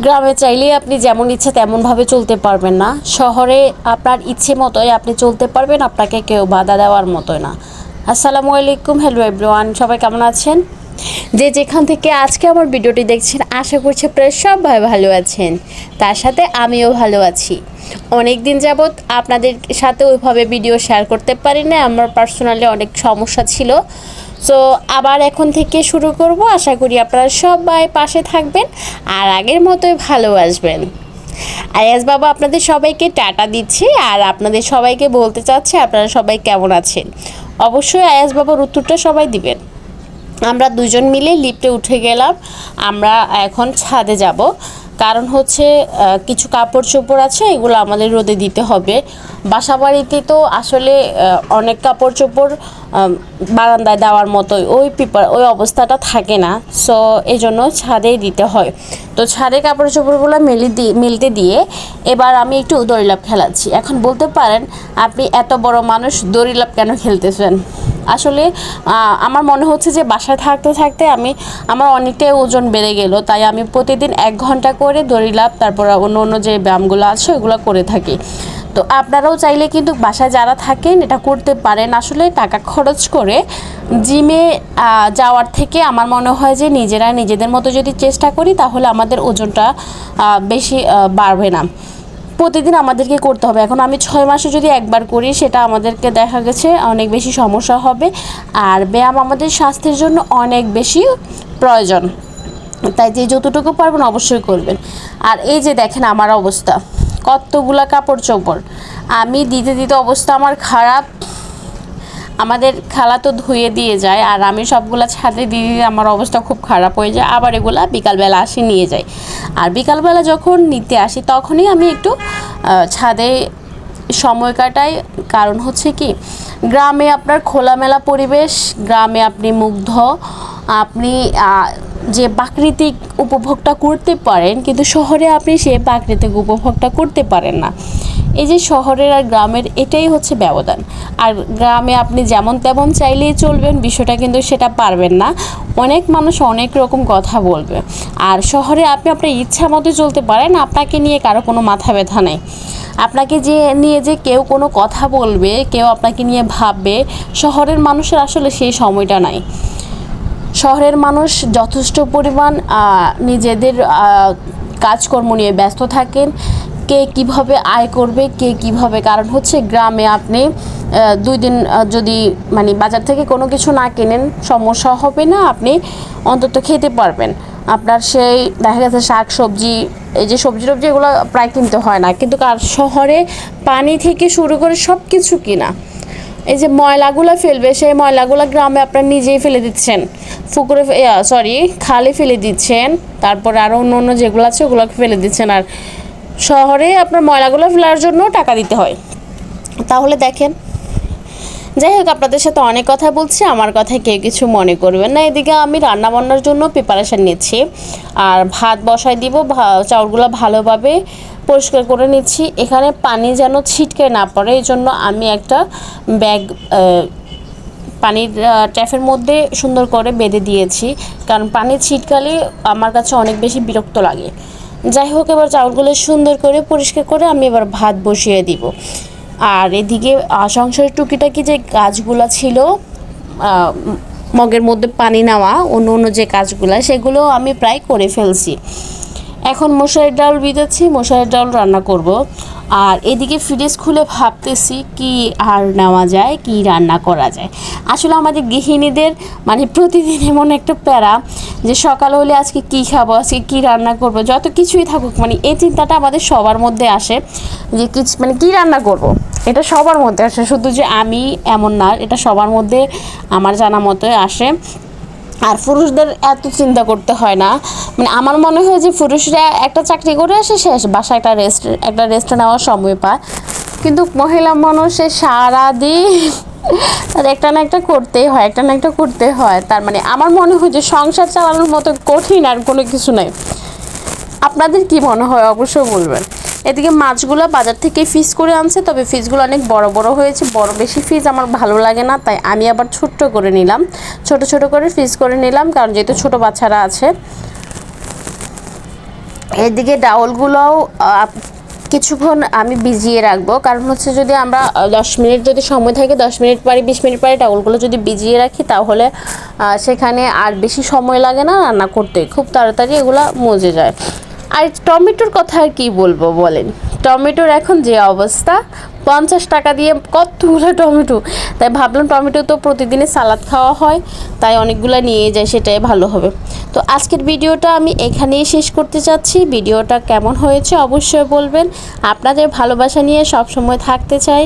গ্রামে চাইলেই আপনি যেমন ইচ্ছে তেমনভাবে চলতে পারবেন না। শহরে আপনার ইচ্ছে মতোই আপনি চলতে পারবেন, আপনাকে কেউ বাধা দেওয়ার মতোই না। আসসালামু আলাইকুম, হ্যালো এভরিওয়ান, সবাই কেমন আছেন? যে যেখান থেকে আজকে আমার ভিডিওটি দেখছেন, আশা করছি আপনারা সবাই ভালো আছেন। তার সাথে আমিও ভালো আছি। অনেক দিন যাবৎ আপনাদের সাথে ওইভাবে ভিডিও শেয়ার করতে পারি না, আমার পার্সোনালি অনেক সমস্যা ছিল। সো আবার এখন থেকে শুরু করব। আশা করি আপনারা সবাই পাশে থাকবেন আর আগের মতোই ভালোবাসবেন। আয়াজ বাবা আপনাদের সবাইকে টাটা দিচ্ছি আর আপনাদের সবাইকে বলতে চাচ্ছি আপনারা সবাই কেমন আছেন। অবশ্যই আয়াজ বাবার উত্তরটা সবাই দিবেন। আমরা দুজন মিলে লিফটে উঠে গেলাম। আমরা এখন ছাদে যাব, কারণ হচ্ছে কিছু কাপড় চোপড় আছে, এগুলো আমাদের রোদে দিতে হবে। বাসা বাড়িতে তো আসলে অনেক কাপড় চোপড় বারান্দায় দেওয়ার মতোই ওই অবস্থাটা থাকে না। সো এই জন্য ছাদেই দিতে হয়। তো ছাদে কাপড় চোপড়গুলো মেলতে দিয়ে এবার আমি একটু দড়িলাফ খেলাচ্ছি। এখন বলতে পারেন আপনি এত বড় মানুষ দড়িলাফ কেন খেলতেছেন? আসলে আমার মনে হচ্ছে যে বাসায় থাকতে থাকতে আমার অনেকটাই ওজন বেড়ে গেল, তাই আমি প্রতিদিন 1 ঘন্টা করে দড়িলাফ, তারপর অন্য যে ব্যায়ামগুলো আছে ওগুলো করে থাকি। তো আপনারাও চাইলে কিন্তু বাসায় যারা থাকেন এটা করতে পারেন। আসলে টাকা খরচ করে জিমে যাওয়ার থেকে আমার মনে হয় যে নিজেদের মতো যদি চেষ্টা করি তাহলে আমাদের ওজনটা বেশি বাড়বে না। প্রতিদিন আমাদেরকে করতে হবে। এখন আমি 6 মাসে যদি একবার করি সেটা আমাদেরকে দেখা গেছে অনেক বেশি সমস্যা হবে। আর ব্যায়াম আমাদের স্বাস্থ্যের জন্য অনেক বেশি প্রয়োজন, তাই যে যতটুকু পারবেন অবশ্যই করবেন। আর এই যে দেখেন আমার অবস্থা, কতগুলা কাপড় চোপড় আমি দিতে দিতে অবস্থা আমার খারাপ। আমাদের খালা তো ধুয়ে দিয়ে যায় আর আমি সবগুলা ছাদে দিয়ে দিয়ে আমার অবস্থা খুব খারাপ হয়ে যায়। আবার এগুলা বিকালবেলা আসি নিয়ে যাই, আর বিকালবেলা যখন নিতে আসি তখনই আমি একটু ছাদে সময় কাটাই। কারণ হচ্ছে কি, গ্রামে আপনার খোলামেলা পরিবেশ, গ্রামে আপনি মুগ্ধ, আপনি যে প্রাকৃতিক উপভোগটা করতে পারেন, কিন্তু শহরে আপনি সেই প্রাকৃতিক উপভোগটা করতে পারেন না। এই যে শহরের আর গ্রামের এটাই হচ্ছে ব্যবধান। আর গ্রামে আপনি যেমন তেমন চাইলেই চলবেন, বিষয়টা কিন্তু সেটা পারবেন না। অনেক মানুষ অনেক রকম কথা বলবে। আর শহরে আপনি আপনার ইচ্ছা মতো চলতে পারেন, আপনাকে নিয়ে কারো কোনো মাথা ব্যথা নেই। আপনাকে নিয়ে যে কেউ কোনো কথা বলবে, কেউ আপনাকে নিয়ে ভাববে, শহরের মানুষের আসলে সেই সময়টা নাই। শহরের মানুষ যথেষ্ট পরিমাণ নিজেদের কাজকর্ম নিয়ে ব্যস্ত থাকেন। কে কিভাবে আয় করবে, কে কিভাবে, কারণ হচ্ছে গ্রামে আপনি 2 দিন যদি বাজার থেকে কোনো কিছু না কেনেন সমস্যা হবে না, আপনি অন্তত খেতে পারবেন। আপনার সেই দেখা গেছে শাক সবজি, এই যে সবজি টবজি এগুলো প্রায় কিনতে হয় না, কিন্তু শহরে পানি থেকে শুরু করে সব কিছু কিনা। এই যে ময়লাগুলো ফেলবে, সেই ময়লাগুলো গ্রামে আপনার নিজেই ফেলে দিচ্ছেন, খালে ফেলে দিচ্ছেন, তারপরে আরও অন্য যেগুলো আছে ওগুলোকে ফেলে দিচ্ছেন। আর শহরে আপনার ময়লাগুলো ফেলার জন্য টাকা দিতে হয়। তাহলে দেখেন, যাই হোক, আপনাদের সাথে অনেক কথা বলছি, আমার কথায় কেউ কিছু মনে করবেন না। এদিকে আমি রান্নাবান্নার জন্য প্রিপারেশান নিচ্ছি আর ভাত বসাই দিব। চাউলগুলো ভালোভাবে পরিষ্কার করে নিচ্ছি। এখানে পানি যেন ছিটকে না পড়ে, এই জন্য আমি একটা ব্যাগ পানির ট্যাপের মধ্যে সুন্দর করে বেঁধে দিয়েছি, কারণ পানি ছিটকালে আমার কাছে অনেক বেশি বিরক্ত লাগে। যাই হোক, এবার চাউলগুলো সুন্দর করে পরিষ্কার করে আমি এবার ভাত বসিয়ে দিব। আর এদিকে সংসারের টুকিটাকি যে কাজগুলো ছিল, মগের মধ্যে পানি নেওয়া, অন্য যে কাজগুলো, সেগুলো আমি প্রায় করে ফেলছি। এখন মশারির ডাল ভিজাচ্ছি, মশারির ডাল রান্না করব। আর এদিকে ফ্রিজ খুলে ভাবতেছি কি আর নেওয়া যায়, কি রান্না করা যায়। আসলে আমাদের গৃহিণীদের প্রতিদিন এমন একটা প্যারা যে সকাল হলে আজকে কি খাবো, আজকে কি রান্না করব, যত কিছুই থাকুক এই চিন্তাটা আমাদের সবার মধ্যে আসে যে কি রান্না করব। এটা সবার মধ্যে আসে, শুধু যে আমি এমন না, এটা সবার মধ্যে আমার জানা মতো আসে। আর পুরুষদের এত চিন্তা করতে হয় না। আমার মনে হয় যে পুরুষরা একটা চাকরি করে আসে, শেষ, বাসায় একটা রেস্ট নেওয়ার সময় পায়। কিন্তু মহিলা মানুষের সারাদিন তার একটা না একটা করতেই হয়। তার আমার মনে হয় যে সংসার চালানোর মতো কঠিন আর কোনো কিছু নাই। আপনাদের কি মনে হয় অবশ্যই বলবেন। এদিকে মাছগুলো বাজার থেকে ফ্রিজ করে আনছে, তবে ফ্রিজগুলো অনেক বড় বড় হয়েছে। বেশি ফ্রিজ আমার ভালো লাগে না, তাই আমি আবার ছোট করে ফ্রিজ করে নিলাম, কারণ যেহেতু ছোট বাচ্চারা আছে। এদিকে ডাউলগুলোও কিছুক্ষণ আমি ভিজিয়ে রাখবো, কারণ হচ্ছে যদি আমরা 10 মিনিট যদি সময় থাকে, 10 মিনিট পরে 20 মিনিট পরে ডাউলগুলো যদি ভিজিয়ে রাখি তাহলে সেখানে আর বেশি সময় লাগে না রান্না করতে, খুব তাড়াতাড়ি এগুলো মজে যায়। আর টমেটোর কথা আর কী বলবো বলেন, টমেটোর এখন যে অবস্থা, 50 টাকা দিয়ে কতগুলো টমেটো, তাই ভাবলাম টমেটো তো প্রতিদিনই সালাদ খাওয়া হয়, তাই অনেকগুলো নিয়ে যাই, সেটাই ভালো হবে। তো আজকের ভিডিওটা আমি এখানেই শেষ করতে চাচ্ছি। ভিডিওটা কেমন হয়েছে অবশ্যই বলবেন। আপনাদের ভালোবাসা নিয়ে সব সময় থাকতে চাই।